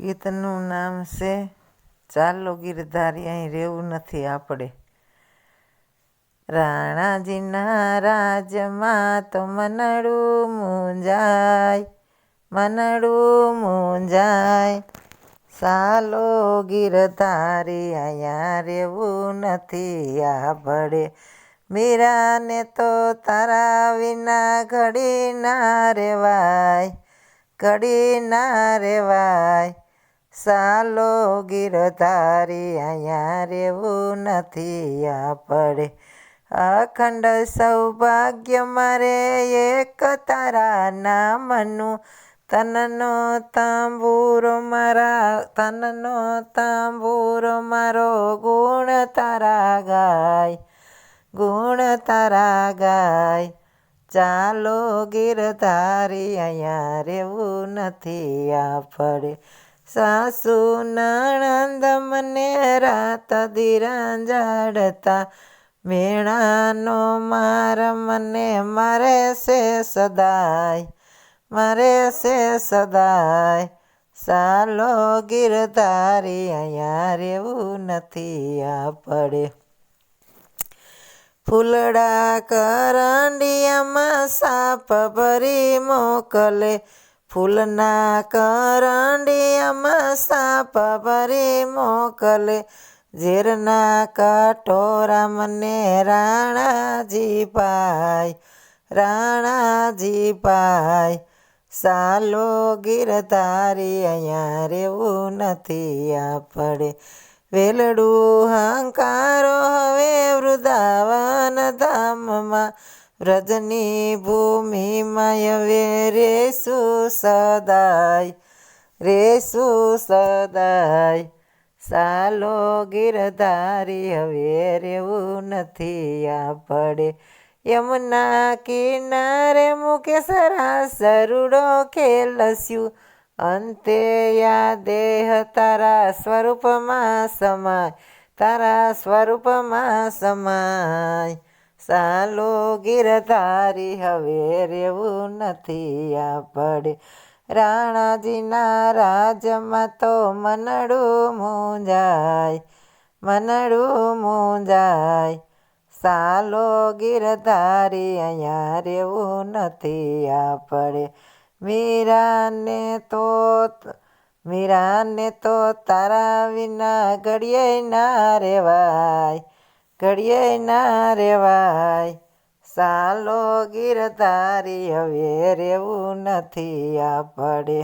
ગીતનું નામ છે ચાલો ગિરધારી અહીં રહેવું નથી આપણે. રાણાજીના રાજમાં તો મનડું મૂંઝાય, ચાલો ગિરધારી અહીંયા રહેવું નથી આપણે. મીરાને તો તારા વિના ઘડી ના રેવાય, ચાલો ગિરધારી અહીંયા રહેવું નથી આપણે. અખંડ સૌભાગ્ય મારે એક તારા નામનું, તનનો તાંબૂરો મારો ગુણ તારા ગાય, ચાલો ગિરધારી અહીંયા રહેવું નથી આપણે. સાસુ નણંદ મને રાત દી રાંજાડતા, મેણાનો માર મને મારે છે સદાય, ચાલો ગિરધારી અહીંયા રહેવું નથી આપણે. ફૂલડા કરંડિયામાં સાપ ભરી મોકલે, ફૂલના કરંડિયામાં સાપ ભરી મોકલે, ઝેરના કટોરા મને રાણાજી પાય, ચાલો ગિરધારી અહીંયા રહેવું નથી આપણે. વેલડું હંકારો હવે વૃંદાવન ધામમાં, વ્રજની ભૂમિમાં હવે રેશું સદાય, ચાલો ગિરધારી હવે રહેવું નથી આપણે. યમુના કિનારે મુકેશ રાસરૂડો ખેલસ્યું, અંતે યા દેહ તારા સ્વરૂપમાં સમાય, ચાલો ગિરધારી હવે રહેવું નથી આપણે. રાણાજીના રાજમાં તો મનડું મૂંઝાય, ચાલો ગિરધારી અહીંયા રહેવું નથી આપણે. મીરાને તો તારા વિના ઘડીએ ના રેવાય, ચાલો ગિરધારી હવે રહેવું નથી આપણે.